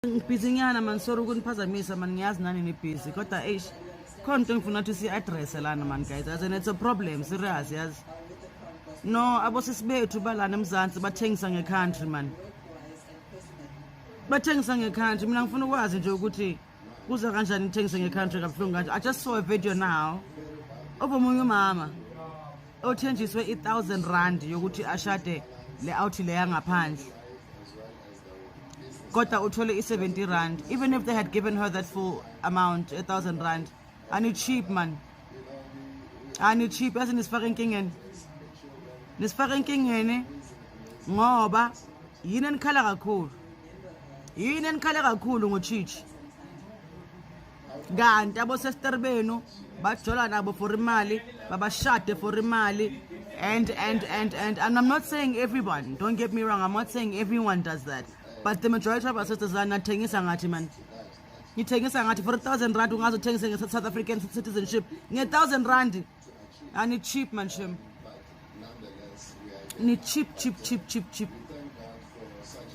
Busy nyana man, sorry ukuniphazamisa man, ngiyazi nani ni busy kodwa khona into engifuna ukuthi si-address lana man guys, as in it's a problem serious yazi. No, abosisi bethu balana eMzansi bathengisa nge-country man, bathengisa nge-country. Mina ngifuna ukwazi nje ukuthi kuza kanjani ithengise nge-country kabuhlungu kanje. I just saw a video now of omunye umama othenjiswe 1,000 rand yokuthi ashade le outil le yangaphandle, kodwa uthole i-70 rand. Even if they had given her that full amount, 1,000 rand, ani cheap man, ani cheap. Yazi nisifaka enkingeni ngoba yini enikhala kakhulu ngochichi, kanti abosesister benu bajola nabo for imali, babashade for imali. And I'm not saying everyone, don't get me wrong, I'm not saying everyone does that, but the majority of our sisters are not thengisa ngathi man. Ngithengisa ngathi for 1,000 rand ungazothengisa nge-South African citizenship nge-1,000 rand. And it's cheap man, shem. And it's cheap.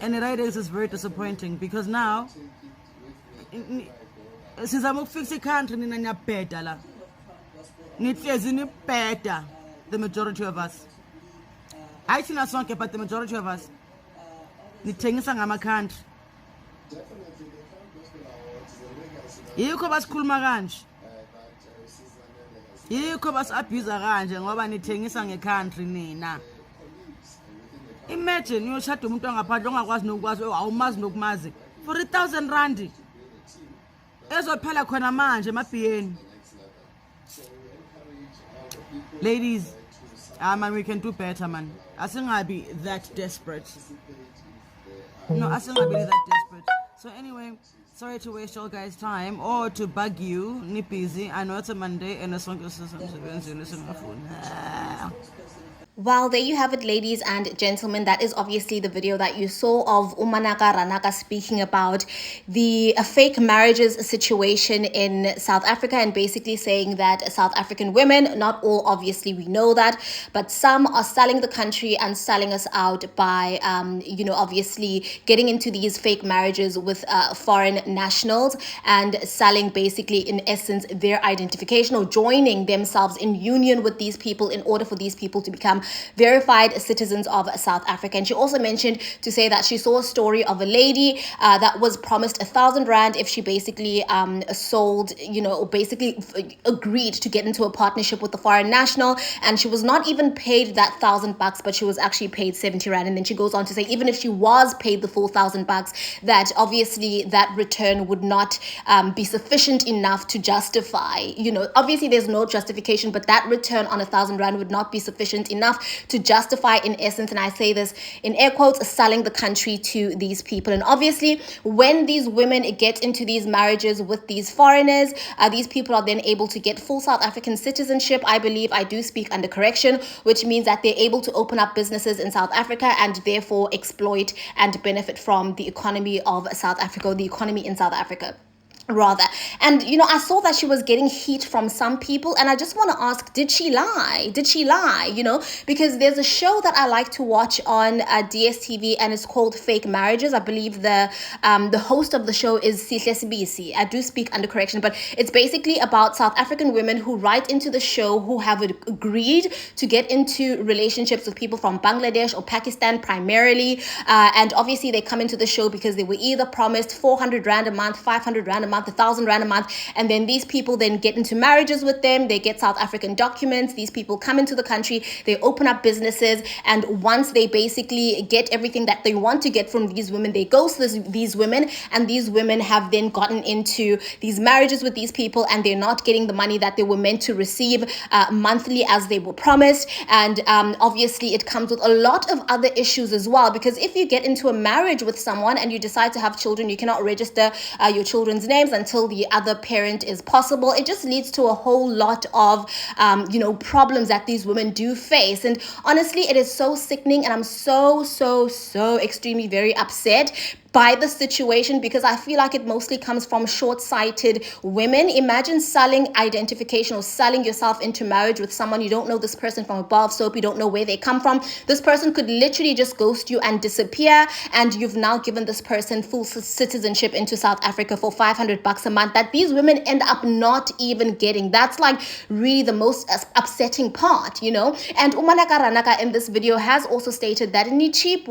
And the right is very disappointing because now sizama ukufix i-country nina niyabheda la, nihlezi nibheda, the majority of us. Hayi thina sonke, but the majority of us nithengisa ngama-country. Yikho basikhuluma kanje, yikho basi-abuse kanje ngoba nithengisa nge-country nina. Imagine uyoshada umuntu wangaphandle ongakwazi nokukwazi, awumazi nokumazi for 1,000 rand ezophela khona manje emabhiyeni. Ladies, man, we can do better man. Asingabi that desperate. No, asingabi that desperate. So anyway, sorry to waste your guys' time or to bug you. Ni busy. I know it's a Monday and a song is Well, there you have it, ladies and gentlemen. That is obviously the video that you saw of Manaka Ranaka speaking about the fake marriages situation in South Africa and basically saying that South African women, not all obviously we know that, but some are selling the country and selling us out by, obviously getting into these fake marriages with foreign nationals and selling basically in essence their identification or joining themselves in union with these people in order for these people to become verified citizens of South Africa. And she also mentioned to say that she saw a story of a lady that was promised 1,000 rand if she basically sold, basically agreed to get into a partnership with the foreign national, and she was not even paid that $1,000, but she was actually paid 70 rand. And then she goes on to say even if she was paid the full $1,000, that obviously that return would not be sufficient enough to justify, obviously there's no justification, but that return on 1,000 rand would not be sufficient enough to justify, in essence, and I say this in air quotes, selling the country to these people. And obviously when these women get into these marriages with these foreigners, these people are then able to get full South African citizenship. I believe, I do speak under correction, which means that they're able to open up businesses in South Africa and therefore exploit and benefit from the economy of South Africa, or the economy in South Africa rather. And I saw that she was getting heat from some people, and I just want to ask, did she lie? Because there's a show that I like to watch on DSTV, and it's called Fake Marriages. I believe the host of the show is Sihle Sibisi. I do speak under correction, but it's basically about South African women who write into the show who have agreed to get into relationships with people from Bangladesh or Pakistan primarily, and obviously they come into the show because they were either promised 400 rand a month, 500 rand a month, 1,000 rand a month, and then these people then get into marriages with them. They get South African documents. These people come into the country, they open up businesses, and once they basically get everything that they want to get from these women, they ghost these women, and these women have then gotten into these marriages with these people, and they're not getting the money that they were meant to receive monthly as they were promised. And obviously it comes with a lot of other issues as well, because if you get into a marriage with someone and you decide to have children, you cannot register your children's names until the other parent is possible. It just leads to a whole lot of problems that these women do face. And honestly, it is so sickening, and I'm so extremely very upset by the situation, because I feel like it mostly comes from short-sighted women. Imagine selling identification or selling yourself into marriage with someone you don't know this person from a bar of soap, you don't know where they come from. This person could literally just ghost you and disappear, and you've now given this person full citizenship into South Africa for $500 a month that these women end up not even getting. That's like really the most upsetting part, you know. And Manaka Ranaka in this video has also stated that in cheap,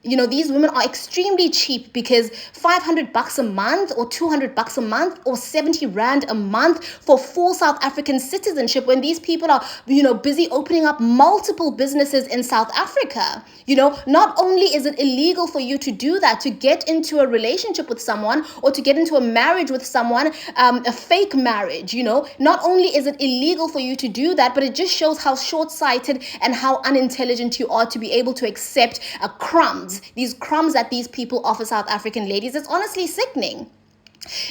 you know, these women are extremely cheap, because $500 a month or $200 a month or 70 Rand a month for full South African citizenship, when these people are, you know, busy opening up multiple businesses in South Africa. You know, not only is it illegal for you to do that, to get into a relationship with someone or to get into a marriage with someone, a fake marriage, you know, not only is it illegal for you to do that, but it just shows how short-sighted and how unintelligent you are to be able to accept these crumbs that these people offer South African ladies. It's honestly sickening.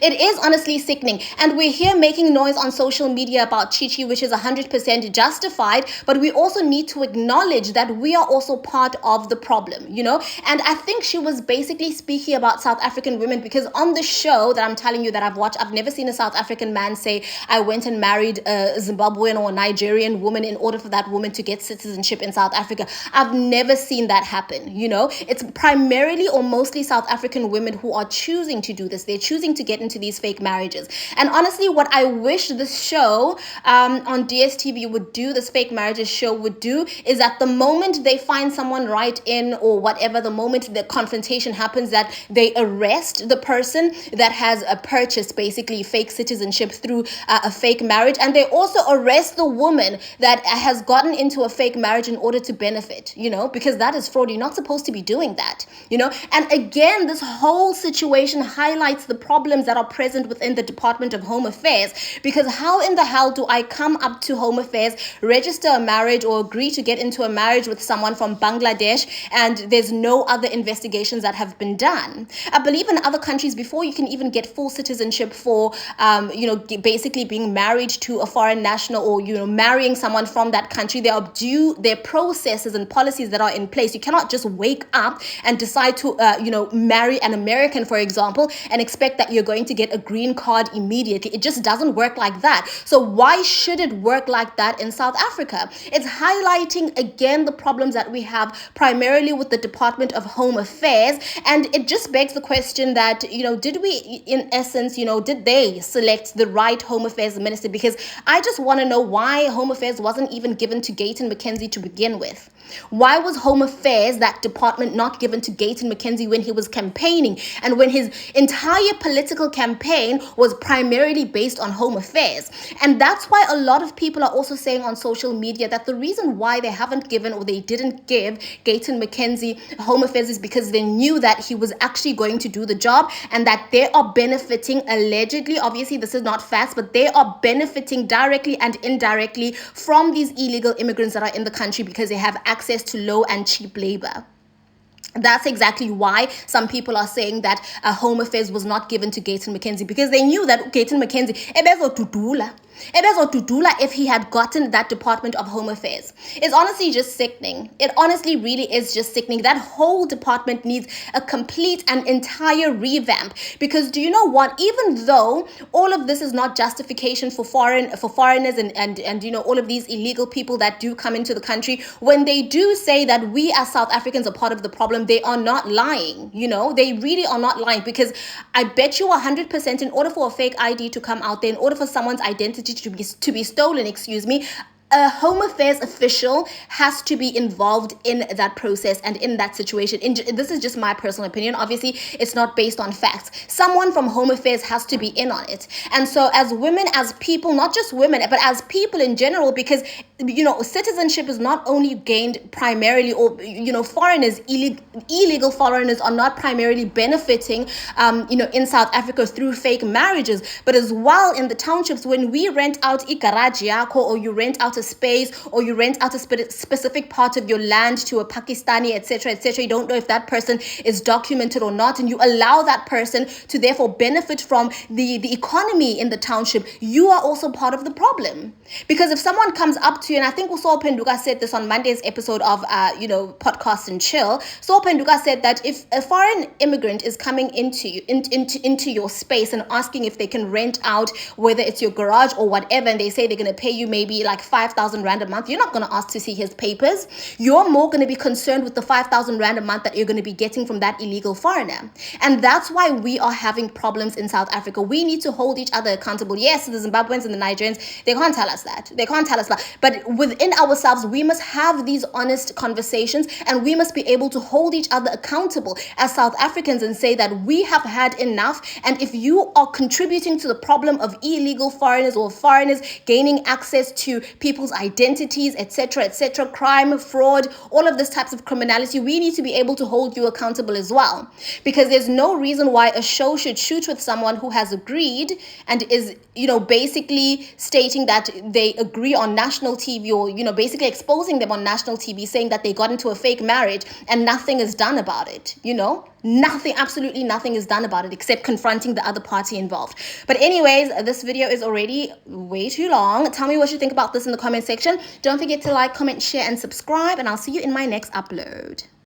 It is honestly sickening. And we're here making noise on social media about Chichi, which is 100% justified, but we also need to acknowledge that we are also part of the problem, you know. And I think she was basically speaking about South African women, because on the show that I'm telling you that I've watched, I've never seen a South African man say, I went and married a Zimbabwean or a Nigerian woman in order for that woman to get citizenship in South Africa. I've never seen that happen, you know. It's primarily or mostly South African women who are choosing to do this. They're choosing to get into these fake marriages. And honestly, what I wish this show on DSTV would do, this fake marriages show would do, is at the moment they find someone right in, or whatever, the moment the confrontation happens, that they arrest the person that has purchased basically fake citizenship through a fake marriage, and they also arrest the woman that has gotten into a fake marriage in order to benefit, you know, because that is fraud. You're not supposed to be doing that, you know. And again, this whole situation highlights the problems that are present within the Department of Home Affairs, because how in the hell do I come up to Home Affairs, register a marriage or agree to get into a marriage with someone from Bangladesh, and there's no other investigations that have been done? I believe in other countries, before you can even get full citizenship for you know, basically being married to a foreign national, or, you know, marrying someone from that country, there are processes and policies that are in place. You cannot just wake up and decide to you know, marry an American, for example, and expect that you're going to get a green card immediately. It just doesn't work like that. So why should it work like that in South Africa? It's highlighting again the problems that we have primarily with the Department of Home Affairs. And it just begs the question that, you know, did we, in essence, you know, did they select the right Home Affairs minister? Because I just want to know why Home Affairs wasn't even given to Gayton McKenzie to begin with. Why was Home Affairs, that department, not given to Gayton McKenzie when he was campaigning, and when his entire political campaign was primarily based on Home Affairs? And that's why a lot of people are also saying on social media that the reason why they haven't given, or they didn't give, Gayton McKenzie Home Affairs is because they knew that he was actually going to do the job, and that they are benefiting, allegedly, obviously this is not facts, but they are benefiting directly and indirectly from these illegal immigrants that are in the country, because they have access to low and cheap labor. That's exactly why some people are saying that Home Affairs was not given to Gayton McKenzie, because they knew that Gayton McKenzie, if he had gotten that Department of Home Affairs. It's honestly just sickening. It honestly really is just sickening. That whole department needs a complete and entire revamp, because do you know what? Even though all of this is not justification for foreigners and you know, all of these illegal people that do come into the country, when they do say that we as South Africans are part of the problem, they are not lying. You know, they really are not lying, because I bet you 100% in order for a fake ID to come out there, in order for someone's identity to be stolen, excuse me, a Home Affairs official has to be involved in that process and in that situation. This is just my personal opinion. Obviously, it's not based on facts. Someone from Home Affairs has to be in on it. And so as women, as people, not just women, but as people in general, because, you know, citizenship is not only gained primarily, or, you know, foreigners, illegal foreigners are not primarily benefiting, you know, in South Africa through fake marriages, but as well in the townships, when we rent out a garage yako, or you rent out a space, or you rent out a specific part of your land to a Pakistani, etc., etc. You don't know if that person is documented or not, and you allow that person to therefore benefit from the economy in the township, you are also part of the problem. Because if someone comes up to you, and I think Saul Penduka said this on Monday's episode of Podcast and Chill. Saul Penduka said that if a foreign immigrant is coming into you into your space and asking if they can rent out, whether it's your garage or whatever, and they say they're going to pay you maybe like 5,000 rand a month, you're not going to ask to see his papers. You're more going to be concerned with the 5,000 rand a month that you're going to be getting from that illegal foreigner. And that's why we are having problems in South Africa. We need to hold each other accountable. Yes, the Zimbabweans and the Nigerians, they can't tell us that. They can't tell us that. But within ourselves, we must have these honest conversations, and we must be able to hold each other accountable as South Africans and say that we have had enough. And if you are contributing to the problem of illegal foreigners or foreigners gaining access to people's identities, etc., etc., crime, fraud, all of these types of criminality, we need to be able to hold you accountable as well. Because there's no reason why a show should shoot with someone who has agreed and is, basically stating that they agree on national TV, or, basically exposing them on national TV, saying that they got into a fake marriage and nothing is done about it, Nothing, absolutely nothing is done about it except confronting the other party involved. But anyways, this video is already way too long. Tell me what you think about this in the comment section. Don't forget to like, comment, share, and subscribe, and I'll see you in my next upload.